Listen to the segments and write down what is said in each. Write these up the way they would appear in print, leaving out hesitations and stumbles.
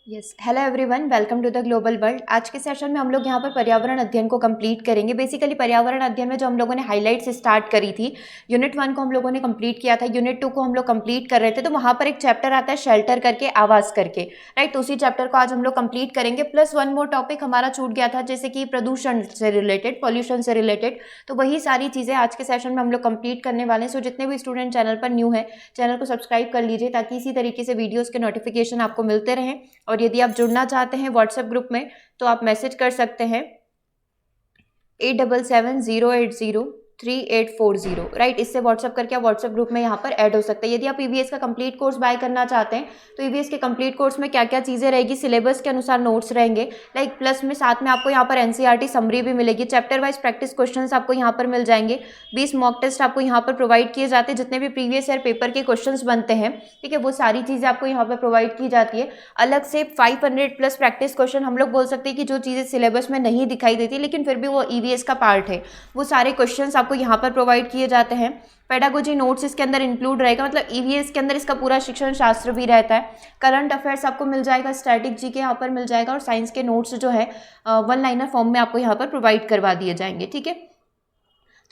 Yes, hello everyone, welcome to the global world. आज के session में हम लोग यहाँ पर पर्यावरण अध्ययन को कंप्लीट करेंगे। बेसिकली पर्यावरण अध्ययन में जो हम लोगों ने हाइलाइट्स स्टार्ट करी थी, यूनिट 1 को हम लोगों ने कंप्लीट किया था, यूनिट 2 को हम लोग कंप्लीट कर रहे थे। तो वहाँ पर एक चैप्टर आता है शेल्टर करके, आवास करके, राइट। तो उसी चैप्टर को आज हम लोग कंप्लीट करेंगे। प्लस वन मोर टॉपिक हमारा छूट गया था, जैसे कि प्रदूषण से रिलेटेड, पॉल्यूशन से रिलेटेड। तो वही सारी चीज़ें आज के सेशन में हम लोग कंप्लीट करने वाले हैं। सो जितने भी स्टूडेंट चैनल पर न्यू है, चैनल को सब्सक्राइब कर लीजिए ताकि इसी तरीके से वीडियोज़ के नोटिफिकेशन आपको मिलते रहें। और यदि आप जुड़ना चाहते हैं व्हाट्सएप ग्रुप में तो आप मैसेज कर सकते हैं 8770803840, राइट। इससे व्हाट्सअप करके आप व्हाट्सएप ग्रुप में यहाँ पर ऐड हो सकते हैं। यदि आप ईवीएस का कंप्लीट कोर्स बाय करना चाहते हैं तो ईवीएस के कंप्लीट कोर्स में क्या क्या चीज़ें रहेगी, सिलेबस के अनुसार नोट्स रहेंगे, लाइक प्लस में साथ में आपको यहाँ पर एनसीईआरटी समरी भी मिलेगी, चैप्टर वाइज प्रैक्टिस क्वेश्चंस आपको यहाँ पर मिल जाएंगे, 20 मॉक टेस्ट आपको यहाँ पर प्रोवाइड किए जाते हैं, जितने भी प्रीवियस ईयर पेपर के क्वेश्चन बनते हैं, ठीक है, वो सारी चीज़ें आपको यहाँ पर प्रोवाइड की जाती है। अलग से 500 प्लस प्रैक्टिस क्वेश्चन, हम लोग बोल सकते हैं कि जो चीज़ें सिलेबस में नहीं दिखाई देती लेकिन फिर भी वो ईवीएस का पार्ट है, वो सारे क्वेश्चंस आपको यहाँ पर प्रोवाइड किए जाते हैं। पेडागोजी नोट्स इसके अंदर इंक्लूड रहेगा, मतलब ईवीएस के अंदर इसका पूरा शिक्षण शास्त्र भी रहता है। करंट अफेयर्स आपको मिल जाएगा, स्टैटिक जी के यहाँ पर मिल जाएगा, और साइंस के नोट्स जो है वन लाइनर फॉर्म में आपको यहाँ पर प्रोवाइड करवा दिए जाएंगे, ठीक है।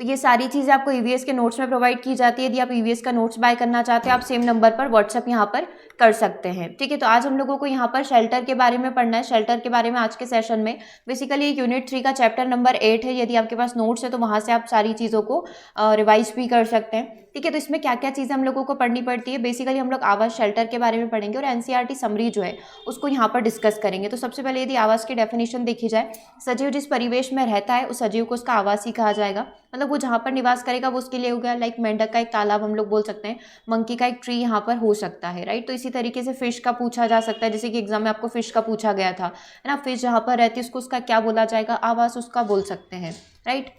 तो ये सारी चीज़ें आपको ईवीएस के नोट्स में प्रोवाइड की जाती है। यदि आप ईवीएस का नोट्स बाय करना चाहते हैं, आप सेम नंबर पर व्हाट्सएप यहाँ पर कर सकते हैं, ठीक है। तो आज हम लोगों को यहाँ पर शेल्टर के बारे में पढ़ना है। शेल्टर के बारे में आज के सेशन में बेसिकली यूनिट 3 का चैप्टर नंबर 8 है। यदि आपके पास नोट्स है तो वहाँ से आप सारी चीज़ों को रिवाइज भी कर सकते हैं, ठीक है। तो इसमें क्या क्या चीज़ें हम लोगों को पढ़नी पड़ती है, बेसिकली हम लोग आवास शेल्टर के बारे में पढ़ेंगे और एनसीईआरटी समरी जो है उसको यहाँ पर डिस्कस करेंगे। तो सबसे पहले यदि आवास की डेफिनेशन देखी जाए, सजीव जिस परिवेश में रहता है उस सजीव को उसका आवास ही कहा जाएगा। मतलब वो जहाँ पर निवास करेगा वो उसके लिए हो गया, लाइक मेंढक का एक तालाब हम लोग बोल सकते हैं, मंकी का एक ट्री यहाँ पर हो सकता है, राइट। तो इसी तरीके से फिश का पूछा जा सकता है, जैसे कि एग्जाम में आपको फिश का पूछा गया था, है ना। फिश जहाँ पर रहती है उसको उसका क्या बोला जाएगा, आवास उसका बोल सकते हैं, राइट।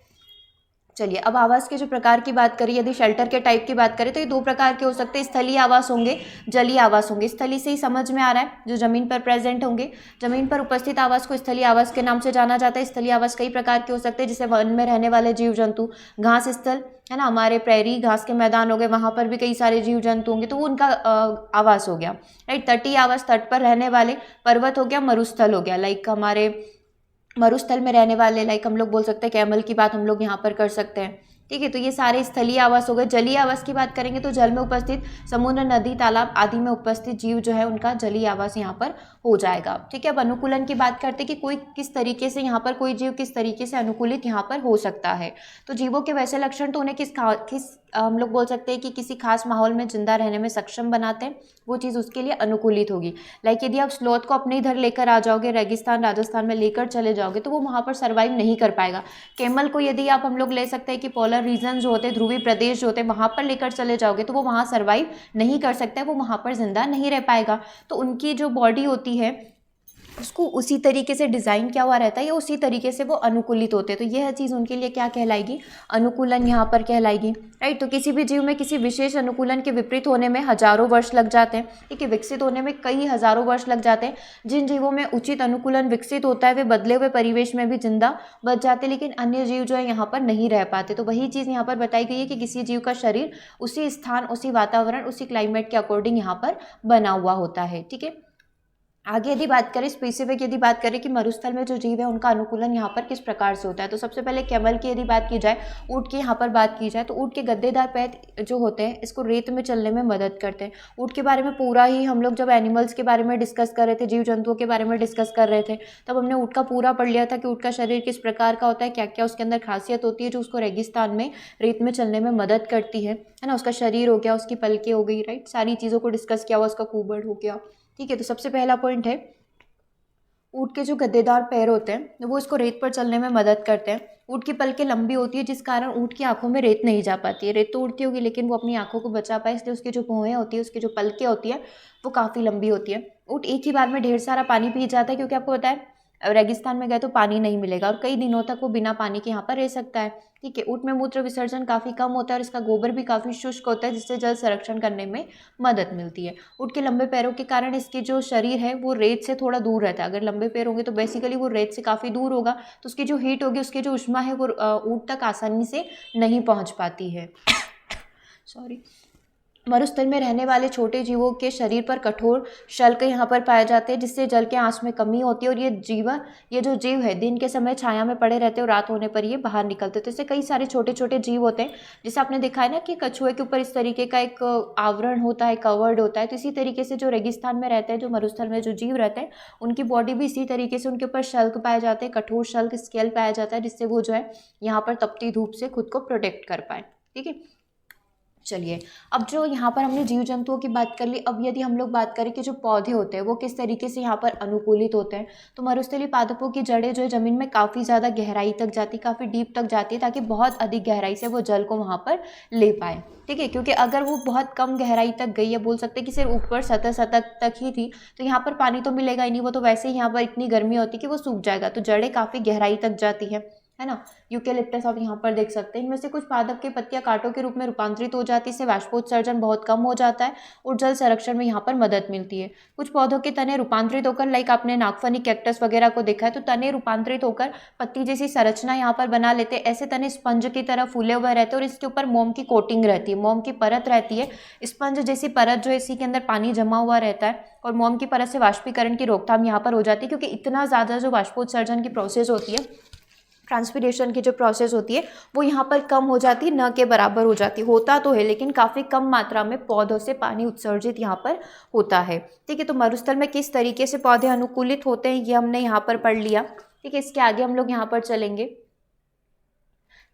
चलिए, अब आवास के जो प्रकार की बात करें, यदि शेल्टर के टाइप की बात करें तो ये दो प्रकार के हो सकते हैं, स्थलीय आवास होंगे, जलीय आवास होंगे। स्थलीय से ही समझ में आ रहा है, जो जमीन पर प्रेजेंट होंगे, जमीन पर उपस्थित आवास को स्थलीय आवास के नाम से जाना जाता है। स्थलीय आवास कई प्रकार के हो सकते हैं, जैसे वन में रहने वाले जीव जंतु, घास स्थल, है ना, हमारे प्रेरी घास के मैदान हो गए, वहाँ पर भी कई सारे जीव जंतु होंगे, तो वो उनका आवास हो गया, राइट। तटीय आवास, तट पर रहने वाले, पर्वत हो गया, मरुस्थल हो गया, लाइक हमारे मरुस्थल में रहने वाले, लाइक हम लोग बोल सकते हैं कैमल की बात हम लोग यहाँ पर कर सकते हैं, ठीक है। तो ये सारे स्थलीय आवास हो गए। जलीय आवास की बात करेंगे तो जल में उपस्थित समुद्र, नदी, तालाब आदि में उपस्थित जीव जो है उनका जलीय आवास यहाँ पर हो जाएगा, ठीक है। अब अनुकूलन की बात करते हैं कि कोई किस तरीके से यहाँ पर, कोई जीव किस तरीके से अनुकूलित यहाँ पर हो सकता है। तो जीवों के वैसे लक्षण तो उन्हें किस हम लोग बोल सकते हैं कि किसी खास माहौल में जिंदा रहने में सक्षम बनाते हैं, वो चीज़ उसके लिए अनुकूलित होगी। लाइक यदि आप स्लोथ को अपने इधर लेकर आ जाओगे, रेगिस्तान राजस्थान में लेकर चले जाओगे, तो वो वहाँ पर सर्वाइव नहीं कर पाएगा। कैमल को यदि आप हम लोग ले सकते हैं कि पोलर रीजन जो होते हैं, ध्रुवीय प्रदेश जो होते हैं, वहाँ पर लेकर चले जाओगे तो वो वहाँ सर्वाइव नहीं कर सकता है, वो वहाँ पर जिंदा नहीं रह पाएगा। तो उनकी जो बॉडी होती है उसको उसी तरीके से डिज़ाइन किया हुआ रहता है, या उसी तरीके से वो अनुकूलित होते हैं। तो यह चीज़ उनके लिए क्या कहलाएगी, अनुकूलन यहाँ पर कहलाएगी, राइट। तो किसी भी जीव में किसी विशेष अनुकूलन के विपरीत होने में हजारों वर्ष लग जाते हैं, ठीक है, विकसित होने में कई हजारों वर्ष लग जाते हैं। जिन जीवों में उचित अनुकूलन विकसित होता है वे बदले हुए परिवेश में भी जिंदा बच जाते हैं, लेकिन अन्य जीव जो है यहाँ पर नहीं रह पाते। तो वही चीज़ यहाँ पर बताई गई है कि किसी जीव का शरीर उसी स्थान, उसी वातावरण, उसी क्लाइमेट के अकॉर्डिंग यहाँ पर बना हुआ होता है, ठीक है। आगे यदि बात करें स्पेसिफिक, यदि बात करें कि मरुस्थल में जो जीव है उनका अनुकूलन यहाँ पर किस प्रकार से होता है, तो सबसे पहले कैमल की यदि बात की जाए, ऊँट की यहाँ पर बात की जाए, तो ऊँट के गद्देदार पैर जो होते हैं इसको रेत में चलने में मदद करते हैं। ऊँट के बारे में पूरा ही हम लोग जब एनिमल्स के बारे में डिस्कस कर रहे थे, जीव जंतुओं के बारे में डिस्कस कर रहे थे, तब हमने ऊँट का पूरा पढ़ लिया था कि ऊँट का शरीर किस प्रकार का होता है, क्या क्या उसके अंदर खासियत होती है जो उसको रेगिस्तान में रेत में चलने में मदद करती है ना। उसका शरीर हो गया, उसकी पलकें हो गई, राइट, सारी चीज़ों को डिस्कस किया हुआ, उसका कुबड़ हो गया, ठीक है। तो सबसे पहला पॉइंट है, ऊँट के जो गद्देदार पैर होते हैं वो इसको रेत पर चलने में मदद करते हैं। ऊँट की पलकें लंबी होती है जिस कारण ऊँट की आंखों में रेत नहीं जा पाती है। रेत तो उड़ती होगी लेकिन वो अपनी आंखों को बचा पाए, इसलिए उसकी जो भौहें होती है, उसकी जो पलकें होती है वो काफ़ी लंबी होती है। ऊँट एक ही बार में ढेर सारा पानी पी जाता है, क्योंकि आपको पता है रेगिस्तान में गए तो पानी नहीं मिलेगा और कई दिनों तक वो बिना पानी के यहाँ पर रह सकता है, ठीक है। ऊँट में मूत्र विसर्जन काफ़ी कम होता है और इसका गोबर भी काफ़ी शुष्क होता है, जिससे जल संरक्षण करने में मदद मिलती है। ऊँट के लंबे पैरों के कारण इसकी जो शरीर है वो रेत से थोड़ा दूर रहता है। अगर लंबे पैर होंगे तो बेसिकली वो रेत से काफ़ी दूर होगा, तो उसकी जो हीट होगी, उसकी जो उष्मा है वो ऊँट तक आसानी से नहीं पहुँच पाती है। सॉरी। मरुस्थल में रहने वाले छोटे जीवों के शरीर पर कठोर शल्क यहाँ पर पाए जाते हैं, जिससे जल के आंश में कमी होती है और ये जो जीव है दिन के समय छाया में पड़े रहते हैं और रात होने पर ये बाहर निकलते हैं। तो इससे कई सारे छोटे छोटे जीव होते हैं, जैसे आपने देखा है ना कि कछुए के ऊपर इस तरीके का एक आवरण होता है, कवर्ड होता है। तो इसी तरीके से जो रेगिस्तान में रहते हैं, जो मरुस्थल में जो जीव रहते हैं, उनकी बॉडी भी इसी तरीके से, उनके ऊपर शल्क पाए जाते हैं, कठोर शल्क स्केल पाया जाता है, जिससे वो जो है यहाँ पर तपती धूप से खुद को प्रोटेक्ट कर पाए। ठीक है, चलिए अब जो यहाँ पर हमने जीव जंतुओं की बात कर ली, अब यदि हम लोग बात करें कि जो पौधे होते हैं वो किस तरीके से यहाँ पर अनुकूलित होते हैं, तो मरुस्थलीय पादपों की जड़ें जो है ज़मीन में काफ़ी ज़्यादा गहराई तक जाती, काफ़ी डीप तक जाती है, ताकि बहुत अधिक गहराई से वो जल को वहाँ पर ले पाए। ठीक है, क्योंकि अगर वो बहुत कम गहराई तक गई है, बोल सकते हैं कि सिर्फ ऊपर सतह तक ही थी, तो यहाँ पर पानी तो मिलेगा ही नहीं, वो तो वैसे ही यहाँ पर इतनी गर्मी होती है कि वो सूख जाएगा। तो जड़ें काफ़ी गहराई तक जाती है ना। यूकेलिप्टस आप यहाँ पर देख सकते हैं, इनमें से कुछ पादप की पत्तियां कांटों के रूप में रूपांतरित हो जाती है, इससे वाष्पोत्सर्जन बहुत कम हो जाता है और जल संरक्षण में यहाँ पर मदद मिलती है। कुछ पौधों के तने रूपांतरित होकर, लाइक आपने नागफनी कैक्टस वगैरह को देखा है, तो तने रूपांतरित होकर पत्ती जैसी संरचना यहाँ पर बना लेते हैं। ऐसे तने स्पंज की तरह फूले हुए रहते हैं और इसके ऊपर मोम की कोटिंग रहती है, मोम की परत रहती है। स्पंज जैसी परत जो है, इसी के अंदर पानी जमा हुआ रहता है और मोम की परत से वाष्पीकरण की रोकथाम यहाँ पर हो जाती है, क्योंकि इतना ज़्यादा जो वाष्पोत्सर्जन की प्रोसेस होती है, ट्रांसपीरेशन की जो प्रोसेस होती है, वो यहाँ पर कम हो जाती है, न के बराबर हो जाती है। होता तो है लेकिन काफ़ी कम मात्रा में पौधों से पानी उत्सर्जित यहाँ पर होता है। ठीक है, तो मरुस्थल में किस तरीके से पौधे अनुकूलित होते हैं ये हमने यहाँ पर पढ़ लिया। ठीक है, इसके आगे हम लोग यहाँ पर चलेंगे।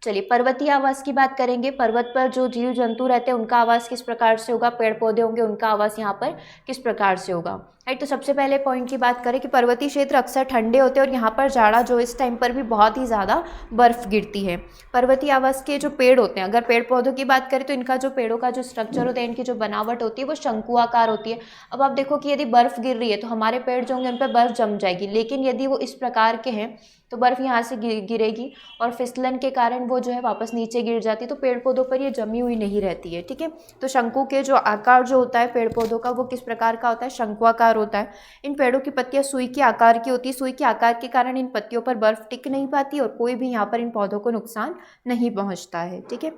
चलिए पर्वतीय आवास की बात करेंगे। पर्वत पर जो जीव जंतु रहते हैं उनका आवास किस प्रकार से होगा, पेड़ पौधे होंगे उनका आवास यहाँ पर किस प्रकार से होगा। राइट, तो सबसे पहले पॉइंट की बात करें कि पर्वतीय क्षेत्र अक्सर ठंडे होते हैं और यहाँ पर जाड़ा जो इस टाइम पर भी बहुत ही ज़्यादा बर्फ गिरती है। पर्वतीय आवास के जो पेड़ होते हैं, अगर पेड़ पौधों की बात करें तो इनका जो पेड़ों का जो स्ट्रक्चर होता है, इनकी जो बनावट होती है वो शंकुआकार होती है। अब आप देखो कि यदि बर्फ गिर रही है तो हमारे पेड़ जो होंगे उन पर बर्फ जम जाएगी, लेकिन यदि वो इस प्रकार के हैं तो बर्फ़ यहाँ से गिरेगी और फिसलन के कारण वो जो है वापस नीचे गिर जाती है, तो पेड़ पौधों पर ये जमी हुई नहीं रहती है। ठीक है, तो शंकु के जो आकार जो होता है पेड़ पौधों का, वो किस प्रकार का होता है, शंकुआकार होता है। इन पेड़ों की पत्तियां सुई के आकार की होती है, सुई के आकार के कारण इन पत्तियों पर बर्फ टिक नहीं पाती और कोई भी यहाँ पर इन पौधों को नुकसान नहीं पहुँचता है। ठीक है,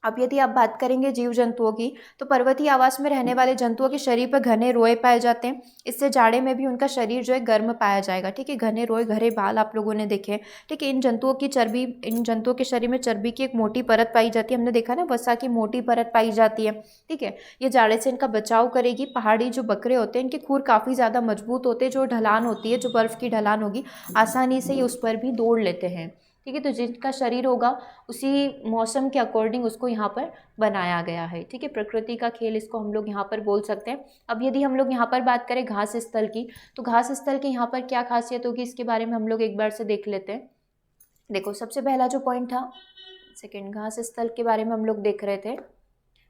अब यदि आप बात करेंगे जीव जंतुओं की, तो पर्वतीय आवास में रहने वाले जंतुओं के शरीर पर घने रोए पाए जाते हैं, इससे जाड़े में भी उनका शरीर जो है गर्म पाया जाएगा। ठीक है, घने रोए, घरे बाल आप लोगों ने देखे। ठीक है, इन जंतुओं के शरीर में चर्बी की एक मोटी परत पाई जाती है, हमने देखा ना, वसा की मोटी परत पाई जाती है। ठीक है, ये जाड़े से इनका बचाव करेगी। पहाड़ी जो बकरे होते हैं इनके खुर काफ़ी ज़्यादा मजबूत होते हैं, जो ढलान होती है, जो बर्फ़ की ढलान होगी, आसानी से ये उस पर भी दौड़ लेते हैं। ठीक है, तो जिनका शरीर होगा उसी मौसम के अकॉर्डिंग उसको यहाँ पर बनाया गया है। ठीक है, प्रकृति का खेल इसको हम लोग यहाँ पर बोल सकते हैं। अब यदि हम लोग यहाँ पर बात करें घास स्थल की, तो घास स्थल की यहाँ पर क्या खासियत होगी इसके बारे में हम लोग एक बार से देख लेते हैं। देखो, सबसे पहला जो पॉइंट था, घास स्थल के बारे में हम लोग देख रहे थे।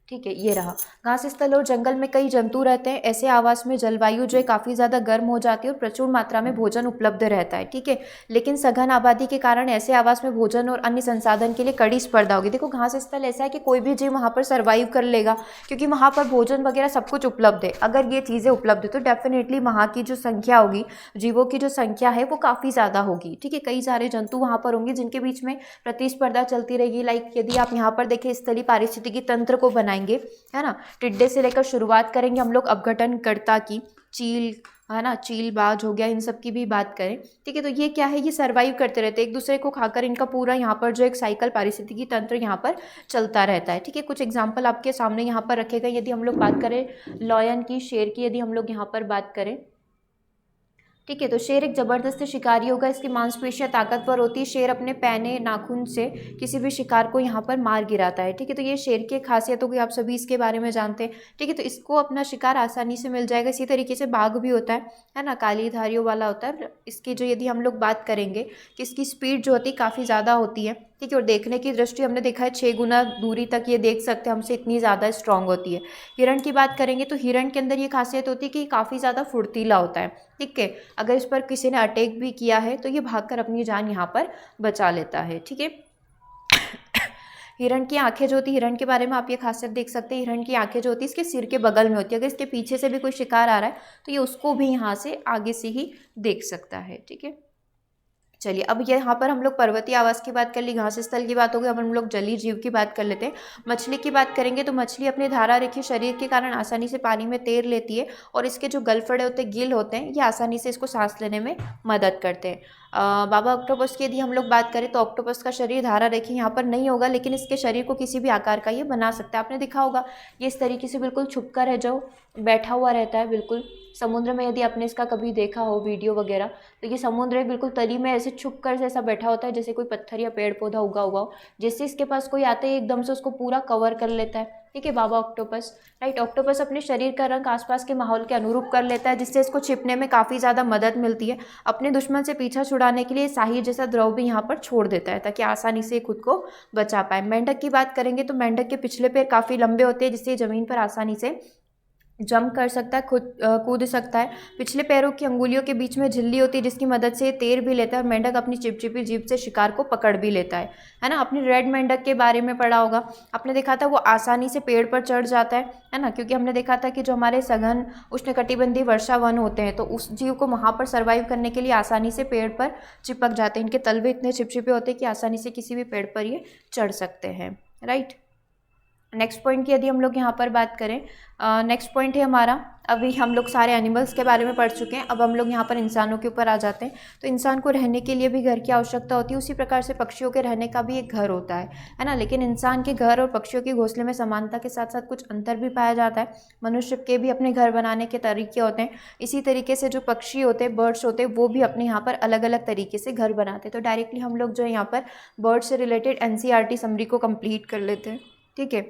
ठीक है, ये रहा। घास स्थल और जंगल में कई जंतु रहते हैं। ऐसे आवास में जलवायु जो है काफ़ी ज़्यादा गर्म हो जाती है और प्रचुर मात्रा में भोजन उपलब्ध रहता है। ठीक है, लेकिन सघन आबादी के कारण ऐसे आवास में भोजन और अन्य संसाधन के लिए कड़ी स्पर्धा होगी। देखो, घास स्थल ऐसा है कि कोई भी जीव वहाँ पर सर्वाइव कर लेगा, क्योंकि वहाँ पर भोजन वगैरह सब कुछ उपलब्ध है। अगर ये चीज़ें उपलब्ध है तो डेफिनेटली वहाँ की जो संख्या होगी, जीवों की जो संख्या है वो काफ़ी ज़्यादा होगी। ठीक है, कई सारे जंतु वहाँ पर होंगे जिनके बीच में प्रतिस्पर्धा चलती रहेगी। लाइक यदि आप यहाँ पर देखें, स्थलीय पारिस्थितिकी तंत्र को बनाएंगे, है ना, टिड्डे से लेकर शुरुआत करेंगे हम लोग अपघटनकर्ता की, चील, है ना, चीलबाज हो गया, इन सब की भी बात करें। ठीक है, तो ये क्या है, ये सर्वाइव करते रहते हैं एक दूसरे को खाकर। इनका पूरा यहाँ पर जो एक साइकिल पारिस्थितिकी तंत्र यहाँ पर चलता रहता है। ठीक है, कुछ एग्जाम्पल आपके सामने यहाँ पर रखे गए। यदि हम लोग बात करें लॉयन की, शेर की, यदि हम लोग यहाँ पर बात करें, ठीक है, तो शेर एक ज़बरदस्त शिकारी होगा। इसकी मांसपेशियां ताकतवर होती है। शेर अपने पैने नाखून से किसी भी शिकार को यहाँ पर मार गिराता है। ठीक है, तो ये शेर की खासियतों की आप सभी इसके बारे में जानते हैं। ठीक है, तो इसको अपना शिकार आसानी से मिल जाएगा। इसी तरीके से बाघ भी होता है ना, काली धारियों वाला होता है। इसकी जो यदि हम लोग बात करेंगे कि इसकी स्पीड जो होती है काफ़ी ज़्यादा होती है। ठीक है, और देखने की दृष्टि हमने देखा है 6 गुना दूरी तक ये देख सकते हैं हमसे, इतनी ज़्यादा स्ट्रांग होती है। हिरण की बात करेंगे तो हिरण के अंदर ये खासियत होती है कि काफ़ी ज़्यादा फुर्तीला होता है। ठीक है, अगर इस पर किसी ने अटैक भी किया है तो ये भागकर अपनी जान यहाँ पर बचा लेता है। ठीक है, हिरण की आंखें जो होती है, हिरण के बारे में आप ये खासियत देख सकते हैं। हिरण की आंखें जो होती है इसके सिर के बगल में होती है। अगर इसके पीछे से भी कोई शिकार आ रहा है तो ये उसको भी यहाँ से आगे से ही देख सकता है। ठीक है, चलिए, अब ये यहाँ पर हम लोग पर्वतीय आवास की बात कर ली, घास स्थल की बात हो गई, अब हम लोग जलीय जीव की बात कर लेते हैं। मछली की बात करेंगे तो मछली अपने धारा रेखीय शरीर के कारण आसानी से पानी में तैर लेती है और इसके जो गलफड़े होते हैं, गिल होते हैं, ये आसानी से इसको सांस लेने में मदद करते हैं। बाबा ऑक्टोपस की यदि हम लोग बात करें तो ऑक्टोपस का शरीर धारा रेखीय यहाँ पर नहीं होगा, लेकिन इसके शरीर को किसी भी आकार का ये बना सकता है। आपने देखा होगा ये इस तरीके से बिल्कुल छुप कर है जो बैठा हुआ रहता है बिल्कुल समुद्र में। यदि आपने इसका कभी देखा हो वीडियो वगैरह, तो ये समुद्र में बिल्कुल तली में ऐसे छुप कर जैसा बैठा होता है, जैसे कोई पत्थर या पेड़ पौधा उगा हुआ हो, जिससे इसके पास कोई आते ही एकदम से उसको पूरा कवर कर लेता है। ठीक है, बाबा ऑक्टोपस, राइट। ऑक्टोपस अपने शरीर का रंग आसपास के माहौल के अनुरूप कर लेता है, जिससे इसको छिपने में काफ़ी ज़्यादा मदद मिलती है। अपने दुश्मन से पीछा छुड़ाने के लिए साही जैसा द्रव भी यहाँ पर छोड़ देता है, ताकि आसानी से खुद को बचा पाए। मेंढक की बात करेंगे तो मेंढक के पिछले पैर काफ़ी लंबे होते हैं, जिससे ज़मीन पर आसानी से जंप कर सकता है, खुद कूद सकता है। पिछले पैरों की अंगुलियों के बीच में झिल्ली होती है, जिसकी मदद से तैर भी लेता है और मेंढक अपनी चिपचिपी जीभ से शिकार को पकड़ भी लेता है ना। आपने रेड मेंढक के बारे में पढ़ा होगा, आपने देखा था वो आसानी से पेड़ पर चढ़ जाता है ना, क्योंकि हमने देखा था कि जो हमारे सघन उष्णकटिबंधीय वर्षा वन होते हैं, तो उस जीव को वहाँ पर सर्वाइव करने के लिए आसानी से पेड़ पर चिपक जाते हैं। इनके तलवे इतने चिपचिपे होते हैं कि आसानी से किसी भी पेड़ पर ये चढ़ सकते हैं, राइट। नेक्स्ट पॉइंट की यदि हम लोग यहाँ पर बात करें, नेक्स्ट पॉइंट है हमारा, अभी हम लोग सारे एनिमल्स के बारे में पढ़ चुके हैं, अब हम लोग यहाँ पर इंसानों के ऊपर आ जाते हैं। तो इंसान को रहने के लिए भी घर की आवश्यकता होती है, उसी प्रकार से पक्षियों के रहने का भी एक घर होता है ना। लेकिन इंसान के घर और पक्षियों के घोंसले में समानता के साथ साथ कुछ अंतर भी पाया जाता है। मनुष्य के भी अपने घर बनाने के तरीके होते हैं, इसी तरीके से जो पक्षी होते हैं, बर्ड्स होते हैं, वो भी अपने यहाँ पर अलग अलग तरीके से घर बनाते हैं। तो डायरेक्टली हम लोग जो है यहाँ पर बर्ड से रिलेटेड NCERT समरी को कंप्लीट कर लेते हैं, ठीक है।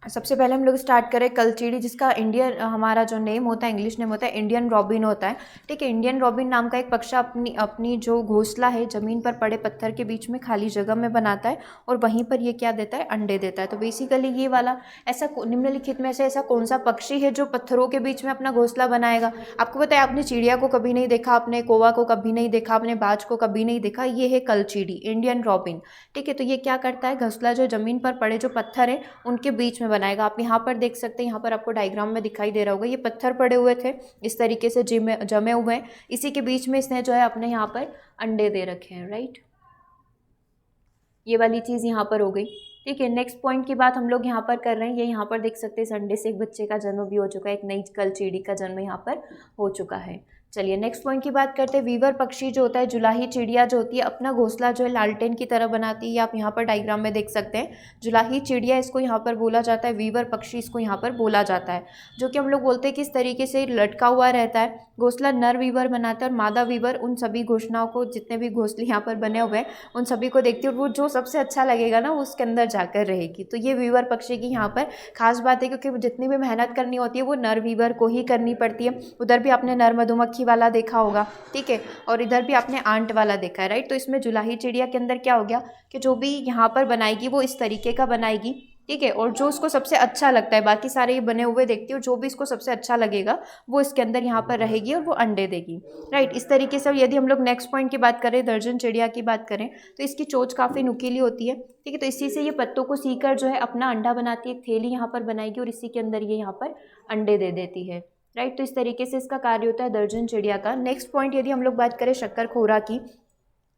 सबसे पहले हम लोग स्टार्ट करें कलचीड़ी, जिसका इंडियन हमारा जो नेम होता है, इंग्लिश नेम होता है इंडियन रॉबिन होता है, ठीक है। इंडियन रॉबिन नाम का एक पक्षा अपनी जो घोंसला है ज़मीन पर पड़े पत्थर के बीच में खाली जगह में बनाता है और वहीं पर ये क्या देता है, अंडे देता है। तो बेसिकली ये वाला ऐसा निम्नलिखित में से ऐसा कौन सा पक्षी है जो पत्थरों के बीच में अपना घोंसला बनाएगा। आपको पता है, आपने चिड़िया को कभी नहीं देखा, आपने कौवा को कभी नहीं देखा, आपने बाज को कभी नहीं देखा, ये है कलचीड़ी, इंडियन रॉबिन, ठीक है। तो ये क्या करता है, घोंसला जो ज़मीन पर पड़े जो पत्थर है उनके बीच में बनाएगा। आप यहाँ पर देख सकते हैं, यहाँ पर आपको डायग्राम में दिखाई दे रहा होगा, ये पत्थर पड़े हुए थे इस तरीके से जमे हुए हैं, इसी के बीच में इसने जो है अपने यहाँ पर अंडे दे रखे हैं, राइट। ये वाली चीज़ यहाँ पर हो गई, ठीक है। नेक्स्ट पॉइंट की बात हम लोग यहाँ पर कर रहे हैं, ये यहाँ पर देख सकते हैं इस अंडे से एक बच्चे का जन्म भी हो चुका है, एक नई कलचीड़ी का जन्म यहाँ पर हो चुका है। चलिए नेक्स्ट पॉइंट की बात करते हैं। वीवर पक्षी जो होता है, जुलाही चिड़िया जो होती है, अपना घोंसला जो है लालटेन की तरह बनाती है। आप यहाँ पर डायग्राम में देख सकते हैं, जुलाही चिड़िया इसको यहाँ पर बोला जाता है, वीवर पक्षी इसको यहाँ पर बोला जाता है, जो कि हम लोग बोलते हैं कि इस तरीके से लटका हुआ रहता है। घोंसला नर वीवर बनाता है और मादा वीवर उन सभी घोषणाओं को, जितने भी घोंसले यहाँ पर बने हुए हैं, उन सभी को देखती है और वो जो सबसे अच्छा लगेगा ना, उसके अंदर जाकर रहेगी। तो ये वीवर पक्षी की यहाँ पर खास बात है, क्योंकि जितनी भी मेहनत करनी होती है वो नर वीवर को ही करनी पड़ती है। उधर भी आपने नर मधुमक्खी वाला देखा होगा, ठीक है, और इधर भी आपने आंट वाला देखा है, राइट। तो इसमें जुलाही चिड़िया के अंदर क्या हो गया कि जो भी यहाँ पर बनाएगी वो इस तरीके का बनाएगी, ठीक है, और जो उसको सबसे अच्छा लगता है, बाकी सारे ये बने हुए देखती है, और जो भी इसको सबसे अच्छा लगेगा वो इसके अंदर यहाँ पर रहेगी और वो अंडे देगी, राइट। इस तरीके से यदि हम लोग नेक्स्ट पॉइंट की बात करें, दर्जन चिड़िया की बात करें, तो इसकी चोंच काफ़ी नुकीली होती है, ठीक है। तो इसी से ये पत्तों को सीकर जो है अपना अंडा बनाती है, एक थैली यहाँ पर बनाएगी और इसी के अंदर ये यहाँ पर अंडे दे देती है, राइट। तो इस तरीके से इसका कार्य होता है दर्जन चिड़िया का। नेक्स्ट पॉइंट यदि हम लोग बात करें शक्करखोरा की,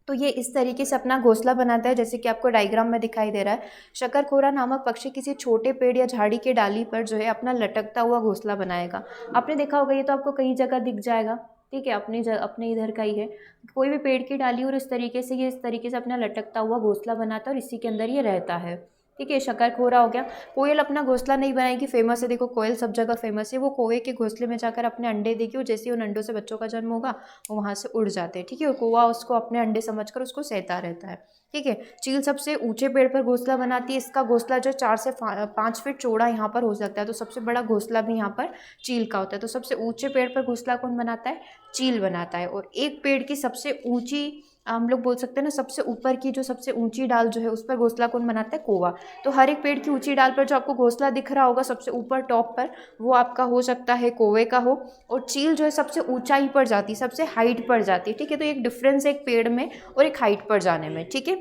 तो ये इस तरीके से अपना घोंसला बनाता है, जैसे कि आपको डायग्राम में दिखाई दे रहा है। शक्करखोरा नामक पक्षी किसी छोटे पेड़ या झाड़ी के डाली पर जो है अपना लटकता हुआ घोंसला बनाएगा। आपने देखा होगा, ये तो आपको कई जगह दिख जाएगा, ठीक है, अपने इधर का ही है, कोई भी पेड़ की डाली और इस तरीके से ये इस तरीके से अपना लटकता हुआ घोंसला बनाता है और इसी के अंदर ये रहता है, ठीक है। शक्करखोरा हो गया। कोयल अपना घोंसला नहीं बनाएगी, फेमस है, देखो कोयल सब जगह फेमस है, वो कौवे के घोंसले में जाकर अपने अंडे देगी और जैसे ही उन अंडों से बच्चों का जन्म होगा वो वहाँ से उड़ जाते हैं, ठीक है, और कौवा उसको अपने अंडे समझकर उसको सहता रहता है, ठीक है। चील सबसे ऊंचे पेड़ पर घोंसला बनाती है, इसका घोंसला जो 4 से 5 फीट चौड़ा यहाँ पर हो सकता है, तो सबसे बड़ा घोंसला भी यहाँ पर चील का होता है। तो सबसे ऊंचे पेड़ पर घोंसला कौन बनाता है, चील बनाता है। और एक पेड़ की सबसे ऊंची, हम लोग बोल सकते हैं ना, सबसे ऊपर की जो सबसे ऊंची डाल जो है उस पर घोंसला कौन बनाता है, कौवा। तो हर एक पेड़ की ऊंची डाल पर जो आपको घोंसला दिख रहा होगा सबसे ऊपर टॉप पर, वो आपका हो सकता है कौवे का हो, और चील जो है सबसे ऊंचाई पर जाती है, सबसे हाइट पर जाती है, ठीक है। तो एक डिफरेंस है एक पेड़ में और एक हाइट पर जाने में, ठीक है।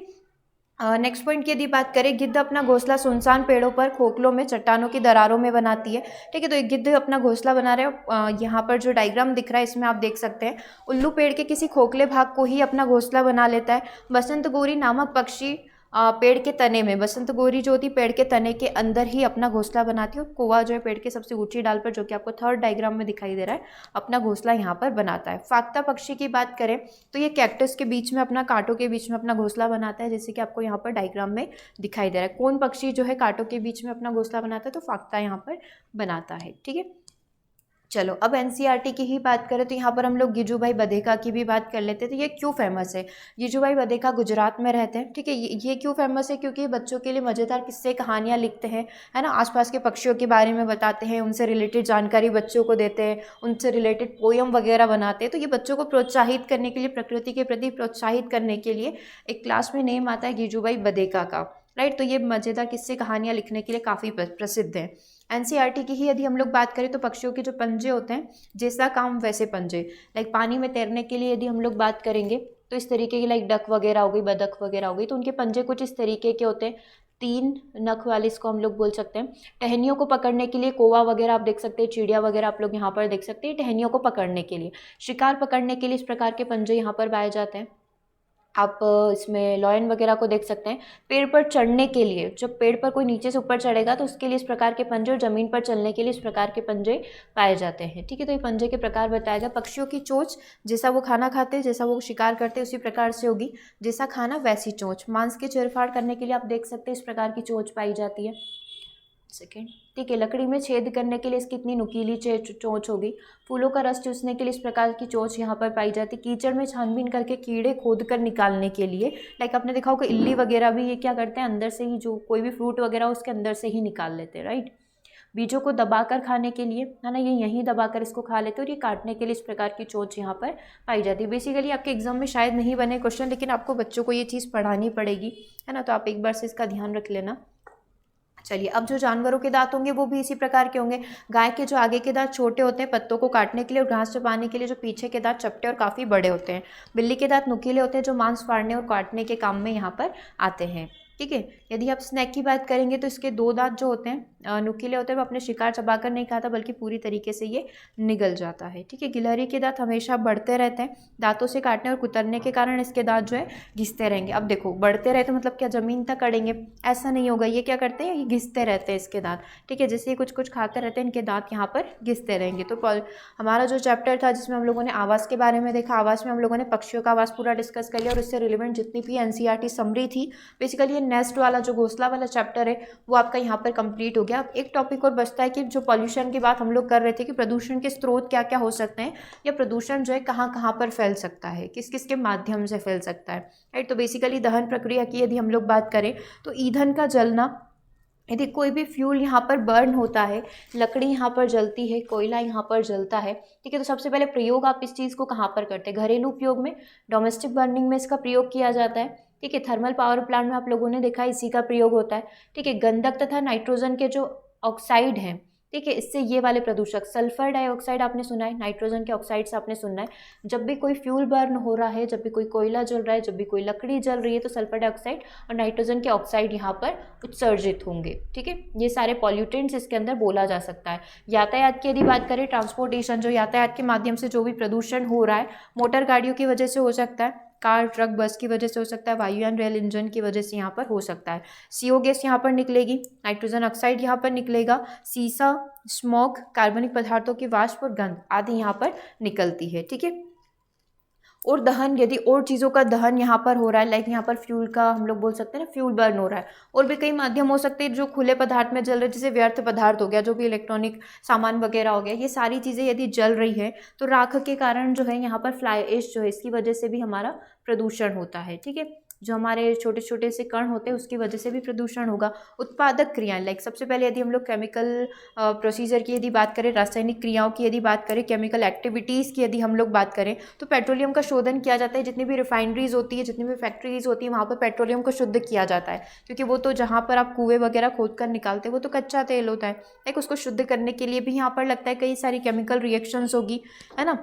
नेक्स्ट पॉइंट की यदि बात करें, गिद्ध अपना घोंसला सुनसान पेड़ों पर, खोखलों में, चट्टानों की दरारों में बनाती है। ठीक है, तो एक गिद्ध अपना घोंसला बना रहे हो। यहाँ पर जो डायग्राम दिख रहा है इसमें आप देख सकते हैं, उल्लू पेड़ के किसी खोखले भाग को ही अपना घोंसला बना लेता है। बसंत गोरी नामक पक्षी पेड़ के तने में, बसंत गोरी जो होती पेड़ के तने के अंदर ही अपना घोंसला बनाती है। और कौवा जो है पेड़ के सबसे ऊंची डाल पर, जो कि आपको थर्ड डायग्राम में दिखाई दे रहा है, अपना घोंसला यहाँ पर बनाता है। फाख्ता पक्षी की बात करें तो ये कैक्टस के बीच में, अपना कांटों के बीच में अपना घोंसला बनाता है, जैसे कि आपको यहाँ पर डायग्राम में दिखाई दे रहा है। कौन पक्षी जो है कांटों के बीच में अपना घोंसला बनाता है, तो फाख्ता यहाँ पर बनाता है। ठीक है, चलो अब एनसीईआरटी की ही बात करें तो यहाँ पर हम लोग गिजूभाई बधेका की भी बात कर लेते हैं। तो ये क्यों फेमस है? गिजूभाई बधेका गुजरात में रहते हैं। ठीक है, ये क्यों फेमस है? क्योंकि ये बच्चों के लिए मज़ेदार किस्से कहानियाँ लिखते हैं, है ना, आसपास के पक्षियों के बारे में बताते हैं, उनसे रिलेटेड जानकारी बच्चों को देते हैं, उनसे रिलेटेड पोयम वगैरह बनाते हैं। तो ये बच्चों को प्रोत्साहित करने के लिए, प्रकृति के प्रति प्रोत्साहित करने के लिए एक क्लास में नेम आता है गिजूभाई बधेका का, राइट। तो ये मज़ेदार किस्से कहानियाँ लिखने के लिए काफ़ी प्रसिद्ध हैं। एनसीईआरटी की ही यदि हम लोग बात करें तो पक्षियों के जो पंजे होते हैं, जैसा काम वैसे पंजे, लाइक पानी में तैरने के लिए यदि हम लोग बात करेंगे तो इस तरीके की, लाइक डक वगैरह हो गई, बदक वगैरह हो गई, तो उनके पंजे कुछ इस तरीके के होते हैं, 3 नख वाले, इसको हम लोग बोल सकते हैं। टहनियों को पकड़ने के लिए, कौवा वगैरह आप देख सकते हैं, चिड़िया वगैरह आप लोग यहाँ पर देख सकते हैं, टहनियों को पकड़ने के लिए, शिकार पकड़ने के लिए इस प्रकार के पंजे यहाँ पर पाए जाते हैं। आप इसमें लॉयन वगैरह को देख सकते हैं। पेड़ पर चढ़ने के लिए, जब पेड़ पर कोई नीचे से ऊपर चढ़ेगा तो उसके लिए इस प्रकार के पंजे, और ज़मीन पर चलने के लिए इस प्रकार के पंजे पाए जाते हैं। ठीक है, तो ये पंजे के प्रकार बताया गया। पक्षियों की चोंच, जैसा वो खाना खाते हैं, जैसा वो शिकार करते हैं उसी प्रकार से होगी, जैसा खाना वैसी चोंच। मांस की चीरफाड़ करने के लिए आप देख सकते हैं इस प्रकार की चोंच पाई जाती है। सेकेंड, ठीक है, लकड़ी में छेद करने के लिए इसकी इतनी नुकीली चोंच होगी। फूलों का रस चूसने के लिए इस प्रकार की चोंच यहाँ पर पाई जाती है। कीचड़ में छानबीन करके कीड़े खोद कर निकालने के लिए, लाइक आपने देखा होगा इल्ली वगैरह भी ये क्या करते हैं, अंदर से ही जो कोई भी फ्रूट वगैरह उसके अंदर से ही निकाल लेते हैं, राइट। बीजों को दबाकर खाने के लिए, है ना, ये यहीं दबाकर इसको खा लेते हैं। और ये काटने के लिए इस प्रकार की चोंच यहाँ पर पाई जाती है। बेसिकली आपके एग्जाम में शायद नहीं बने क्वेश्चन, लेकिन आपको बच्चों को ये चीज़ पढ़ानी पड़ेगी, है ना, तो आप एक बार से इसका ध्यान रख लेना। चलिए, अब जो जानवरों के दांत होंगे वो भी इसी प्रकार के होंगे। गाय के जो आगे के दांत छोटे होते हैं पत्तों को काटने के लिए और घास चबाने के लिए, जो पीछे के दांत चपटे और काफ़ी बड़े होते हैं। बिल्ली के दांत नुकीले होते हैं, जो मांस फाड़ने और काटने के काम में यहाँ पर आते हैं। ठीक है, यदि आप स्नैक की बात करेंगे तो इसके 2 दांत जो होते हैं नुकीले होते हैं, वो अपने शिकार चबाकर नहीं खाता बल्कि पूरी तरीके से ये निगल जाता है। ठीक है, गिलहरी के दांत हमेशा बढ़ते रहते हैं, दांतों से काटने और कुतरने के कारण इसके दांत जो है घिसते रहेंगे। अब देखो, बढ़ते रहते मतलब क्या, ज़मीन तक अड़ेंगे? ऐसा नहीं होगा, ये क्या करते हैं, ये घिसते रहते हैं इसके दांत। ठीक है, जैसे ये कुछ कुछ खाते रहते हैं, इनके दांत यहाँ पर घिसते रहेंगे। तो हमारा जो चैप्टर था जिसमें हम लोगों ने आवास के बारे में देखा, आवास में हम लोगों ने पक्षियों का आवास पूरा डिस्कस कर लिया, और इससे रिलेवेंट जितनी भी एनसीईआरटी समरी थी, बेसिकली ये नेस्ट वाला जो घोंसला वाला चैप्टर है वो आपका यहाँ पर कंप्लीट हो गया। अब एक टॉपिक और बचता है कि जो पॉल्यूशन की बात हम लोग कर रहे थे कि प्रदूषण के स्रोत क्या क्या हो सकते हैं, या प्रदूषण जो है कहाँ कहाँ पर फैल सकता है, किस किस के माध्यम से फैल सकता है, राइट। तो बेसिकली दहन प्रक्रिया की यदि हम लोग बात करें तो ईंधन का जलना, यदि कोई भी फ्यूल यहाँ पर बर्न होता है, लकड़ी यहाँ पर जलती है, कोयला यहाँ पर जलता है, ठीक है, तो सबसे पहले प्रयोग आप इस चीज़ को कहाँ पर करते हैं? घरेलू उपयोग में, डोमेस्टिक बर्निंग में इसका प्रयोग किया जाता है। ठीक है, थर्मल पावर प्लांट में आप लोगों ने देखा इसी का प्रयोग होता है। ठीक है, गंधक तथा नाइट्रोजन के जो ऑक्साइड हैं, ठीक है, इससे ये वाले प्रदूषक, सल्फर डाइऑक्साइड आपने सुना है, नाइट्रोजन के ऑक्साइड से आपने सुना है। जब भी कोई फ्यूल बर्न हो रहा है, जब भी कोई कोयला जल रहा है, जब भी कोई लकड़ी जल रही है, तो सल्फर डाइऑक्साइड और नाइट्रोजन के ऑक्साइड यहाँ पर उत्सर्जित होंगे। ठीक है, ये सारे पॉल्यूटेंट्स इसके अंदर बोला जा सकता है। यातायात की यदि बात करें, ट्रांसपोर्टेशन, जो यातायात के माध्यम से जो भी प्रदूषण हो रहा है, मोटर गाड़ियों की वजह से हो सकता है, कार, ट्रक, बस की वजह से हो सकता है, वायुयान, रेल इंजन की वजह से यहाँ पर हो सकता है। CO गैस यहाँ पर निकलेगी, नाइट्रोजन ऑक्साइड यहाँ पर निकलेगा, सीसा, स्मोक, कार्बनिक पदार्थों की वाष्प और गंध आदि यहाँ पर निकलती है। ठीक है, और दहन, यदि और चीज़ों का दहन यहाँ पर हो रहा है, लाइक यहाँ पर फ्यूल का हम लोग बोल सकते हैं ना, फ्यूल बर्न हो रहा है, और भी कई माध्यम हो सकते हैं जो खुले पदार्थ में जल रहे हैं, जैसे व्यर्थ पदार्थ हो गया, जो भी इलेक्ट्रॉनिक सामान वगैरह हो गया, ये सारी चीज़ें यदि जल रही है तो राख के कारण जो है यहाँ पर फ्लाई ऐश जो है, इसकी वजह से भी हमारा प्रदूषण होता है। ठीक है, जो हमारे छोटे छोटे से कण होते हैं उसकी वजह से भी प्रदूषण होगा। उत्पादक क्रियाएं, लाइक सबसे पहले यदि हम लोग केमिकल प्रोसीजर की यदि बात करें, रासायनिक क्रियाओं की यदि बात करें, केमिकल एक्टिविटीज़ की यदि हम लोग बात करें, तो पेट्रोलियम का शोधन किया जाता है। जितनी भी रिफाइनरीज होती है, जितनी भी फैक्ट्रीज होती है, वहाँ पर पेट्रोलियम को शुद्ध किया जाता है, क्योंकि वो तो जहाँ पर आप कुएँ वगैरह खोद कर निकालते हैं वो तो कच्चा तेल होता है, लाइक उसको शुद्ध करने के लिए भी यहाँ पर लगता है कई सारी केमिकल रिएक्शंस होगी, है ना।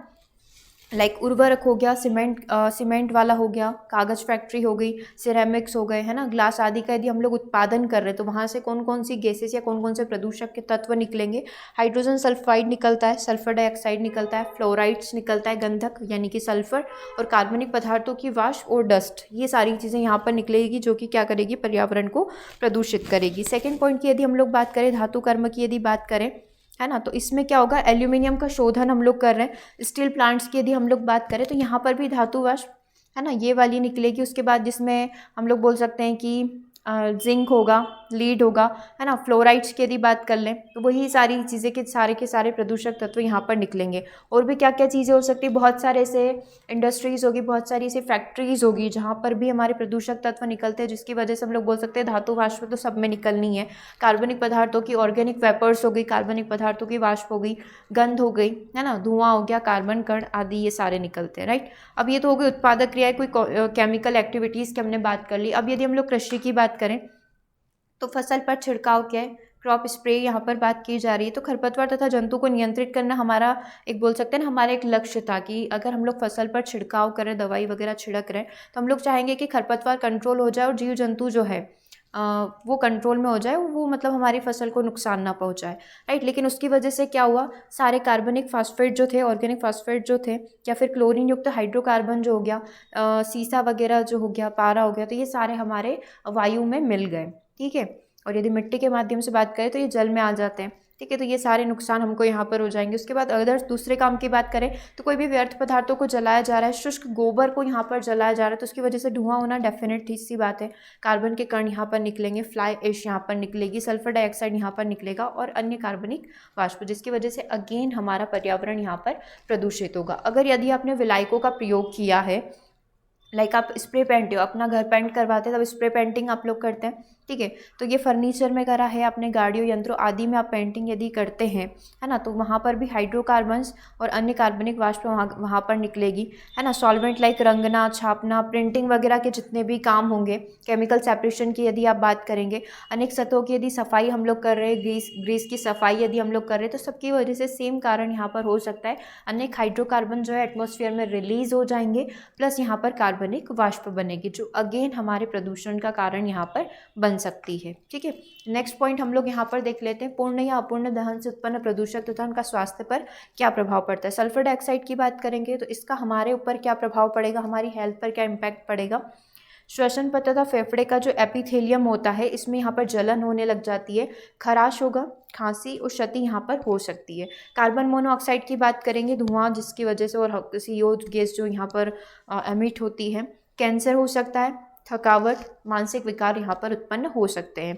लाइक उर्वरक हो गया, सीमेंट वाला हो गया, कागज़ फैक्ट्री हो गई, सिरेमिक्स हो गए, है ना, ग्लास आदि का यदि हम लोग उत्पादन कर रहे हैं तो वहाँ से कौन कौन सी गैसेस या कौन कौन से प्रदूषक के तत्व निकलेंगे। हाइड्रोजन सल्फाइड निकलता है, सल्फर डाइऑक्साइड निकलता है, फ्लोराइड्स निकलता है, गंधक यानी कि सल्फर, और कार्बनिक पदार्थों की वाष्प और डस्ट, ये सारी चीज़ें यहाँ पर निकलेगी जो कि क्या करेगी, पर्यावरण को प्रदूषित करेगी। सेकेंड पॉइंट की यदि हम लोग बात करें, धातु कर्म की यदि बात करें, है ना, तो इसमें क्या होगा, एल्यूमिनियम का शोधन हम लोग कर रहे हैं। स्टील प्लांट्स की यदि हम लोग बात करें तो यहाँ पर भी धातु वाष्प, है ना, ये वाली निकलेगी। उसके बाद जिसमें हम लोग बोल सकते हैं कि जिंक होगा, लीड होगा, है ना, फ्लोराइड्स की यदि बात कर लें तो वही सारी चीज़ें के सारे प्रदूषक तत्व यहाँ पर निकलेंगे। और भी क्या क्या चीज़ें हो सकती है, बहुत सारे ऐसे इंडस्ट्रीज़ होगी, बहुत सारी ऐसी फैक्ट्रीज़ होगी जहाँ पर भी हमारे प्रदूषक तत्व निकलते हैं, जिसकी वजह से हम लोग बोल सकते हैं धातु वाष्प तो सब में निकलनी है। कार्बनिक पदार्थों की ऑर्गेनिक वेपर्स हो गई, कार्बनिक पदार्थों की वाष्प हो गई, गंध हो गई, है ना, धुआं हो गया, कार्बन कण आदि, ये सारे निकलते हैं, राइट। अब ये तो हो गई उत्पादक क्रियाएं, कोई केमिकल एक्टिविटीज़ की हमने बात कर ली। अब यदि हम लोग कृषि की बात करें तो फसल पर छिड़काव क्या है, क्रॉप स्प्रे यहाँ पर बात की जा रही है। तो खरपतवार तथा जंतु को नियंत्रित करना हमारा एक, बोल सकते हैं ना, हमारा एक लक्ष्य था कि अगर हम लोग फसल पर छिड़काव करें, दवाई वगैरह छिड़क रहे हैं, तो हम लोग चाहेंगे कि खरपतवार कंट्रोल हो जाए और जीव जंतु जो है वो कंट्रोल में हो जाए, वो मतलब हमारी फसल को नुकसान ना पहुंचाए, राइट। लेकिन उसकी वजह से क्या हुआ, सारे कार्बनिक फास्फेट जो थे, ऑर्गेनिक फास्फेट जो थे, या फिर क्लोरीन युक्त हाइड्रोकार्बन जो हो गया, सीसा वगैरह जो हो गया, पारा हो गया, तो ये सारे हमारे वायु में मिल गए, ठीक है। और यदि मिट्टी के माध्यम से बात करें तो ये जल में आ जाते हैं, ठीक है। तो ये सारे नुकसान हमको यहाँ पर हो जाएंगे। उसके बाद अगर दूसरे काम की बात करें तो कोई भी व्यर्थ पदार्थों को जलाया जा रहा है, शुष्क गोबर को यहाँ पर जलाया जा रहा है, तो उसकी वजह से धुआं होना डेफिनेट सी बात है। कार्बन के कण यहाँ पर निकलेंगे, फ्लाई ऐश यहाँ पर निकलेगी, सल्फर डाइऑक्साइड यहाँ पर निकलेगा, और अन्य कार्बनिक वाष्प, जिसकी वजह से अगेन हमारा पर्यावरण यहाँ पर प्रदूषित होगा। अगर यदि आपने विलायकों का प्रयोग किया है, लाइक आप स्प्रे पेंट हो, अपना घर पेंट करवाते हैं तब स्प्रे पेंटिंग आप लोग करते हैं, ठीक है। तो ये फर्नीचर में करा है, अपने गाड़ियों यंत्रों आदि में आप पेंटिंग यदि करते हैं, है ना, तो वहाँ पर भी हाइड्रोकार्बन्स और अन्य कार्बनिक वाष्प वहाँ पर निकलेगी, है ना। सॉल्वेंट लाइक रंगना, छापना, प्रिंटिंग वगैरह के जितने भी काम होंगे, केमिकल सेपरेशन की यदि आप बात करेंगे, अनेक सतहों की यदि सफाई हम लोग कर रहे हैं, ग्रीस की सफाई यदि हम लोग कर रहे हैं, तो सबकी वजह से सेम कारण यहाँ पर हो सकता है, अनेक हाइड्रोकार्बन जो है एटमॉस्फेयर में रिलीज हो जाएंगे, प्लस यहाँ पर कार्बनिक वाष्प बनेगी, जो अगेन हमारे प्रदूषण का कारण यहाँ पर बन सकती है, ठीक है। नेक्स्ट पॉइंट हम लोग यहाँ पर देख लेते हैं, पूर्ण या अपूर्ण दहन से उत्पन्न प्रदूषक तथा उनका स्वास्थ्य पर क्या प्रभाव पड़ता है। सल्फर डाइऑक्साइड की बात करेंगे तो इसका हमारे ऊपर क्या प्रभाव पड़ेगा, हमारी हेल्थ पर क्या इम्पैक्ट पड़ेगा। श्वसन पथ तथा फेफड़े का जो एपिथेलियम होता है, इसमें यहाँ पर जलन होने लग जाती है, खराश होगा, खांसी और क्षति यहाँ पर हो सकती है। कार्बन मोनोऑक्साइड की बात करेंगे, धुआं जिसकी वजह से, और CO गैस जो यहाँ पर एमिट होती है, कैंसर हो सकता है, थकावट, मानसिक विकार यहाँ पर उत्पन्न हो सकते हैं।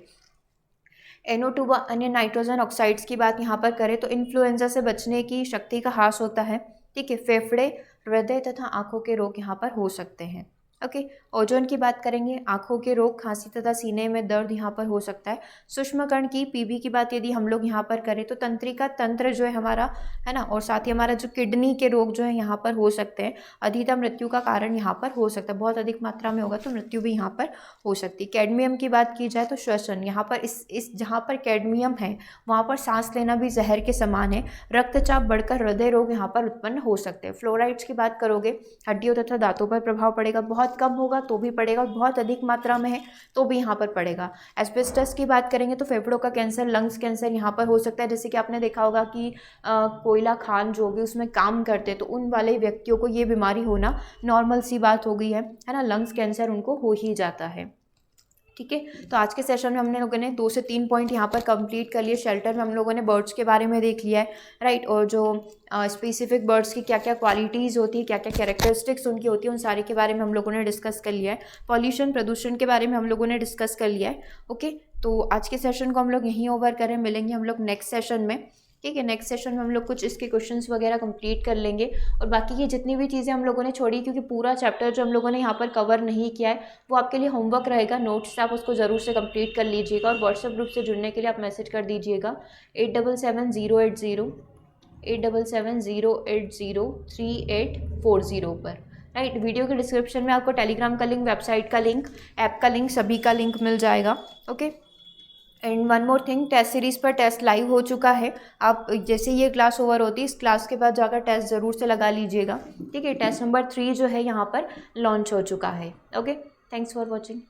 NO2 व अन्य नाइट्रोजन ऑक्साइड्स की बात यहाँ पर करें तो इन्फ्लुएंजा से बचने की शक्ति का ह्रास होता है, ठीक है। फेफड़े, हृदय तथा आंखों के रोग यहाँ पर हो सकते हैं, ओके। ओजोन की बात करेंगे, आंखों के रोग, खांसी तथा सीने में दर्द यहाँ पर हो सकता है। सूक्ष्म कण की PB की बात यदि हम लोग यहाँ पर करें तो तंत्रिका तंत्र जो है हमारा, है ना, और साथ ही हमारा जो किडनी के रोग जो है यहाँ पर हो सकते हैं। अधिकता मृत्यु का कारण यहाँ पर हो सकता है, बहुत अधिक मात्रा में होगा तो मृत्यु भी यहाँ पर हो सकती है। कैडमियम की बात की जाए तो श्वसन, यहाँ पर इस जहाँ पर कैडमियम है वहाँ पर सांस लेना भी जहर के समान है। रक्तचाप बढ़कर हृदय रोग यहाँ पर उत्पन्न हो सकते हैं। फ्लोराइड्स की बात करोगे, हड्डियों तथा दांतों पर प्रभाव पड़ेगा, बहुत कम होगा तो भी पड़ेगा, बहुत अधिक मात्रा में है तो भी यहाँ पर पड़ेगा। एस्बेस्टस की बात करेंगे तो फेफड़ों का कैंसर, लंग्स कैंसर यहाँ पर हो सकता है। जैसे कि आपने देखा होगा कि कोयला खान जो भी उसमें काम करते हैं तो उन वाले व्यक्तियों को ये बीमारी होना नॉर्मल सी बात हो गई है ना, लंग्स कैंसर उनको हो ही जाता है, ठीक है। तो आज के सेशन में हमने लोगों ने 2 से 3 पॉइंट यहाँ पर कंप्लीट कर लिए। शेल्टर में हम लोगों ने बर्ड्स के बारे में देख लिया है, राइट, और जो स्पेसिफिक बर्ड्स की क्या क्या क्वालिटीज़ होती है, क्या क्या कैरेक्टरिस्टिक्स उनकी होती है, उन सारे के बारे में हम लोगों ने डिस्कस कर लिया है। पॉल्यूशन, प्रदूषण के बारे में हम लोगों ने डिस्कस कर लिया है, ओके। तो आज के सेशन को हम लोग यहीं ओवर करें, मिलेंगे हम लोग नेक्स्ट सेशन में, ठीक है। नेक्स्ट सेशन में हम लोग कुछ इसके क्वेश्चंस वगैरह कंप्लीट कर लेंगे, और बाकी की जितनी भी चीज़ें हम लोगों ने छोड़ी, क्योंकि पूरा चैप्टर जो हम लोगों ने यहाँ पर कवर नहीं किया है वो आपके लिए होमवर्क रहेगा, नोट्स से आप उसको ज़रूर से कंप्लीट कर लीजिएगा। और व्हाट्सएप ग्रुप से जुड़ने के लिए आप मैसेज कर दीजिएगा 8770803840 पर, राइट। वीडियो के डिस्क्रिप्शन में आपको टेलीग्राम का लिंक, वेबसाइट का लिंक, ऐप का लिंक, सभी का लिंक मिल जाएगा, okay. And one more thing, test series पर टेस्ट लाइव हो चुका है। आप जैसे ये क्लास ओवर होती है, इस क्लास के बाद जाकर टेस्ट ज़रूर से लगा लीजिएगा, ठीक है। टेस्ट नंबर 3 जो है यहाँ पर लॉन्च हो चुका है। Okay, thanks for watching.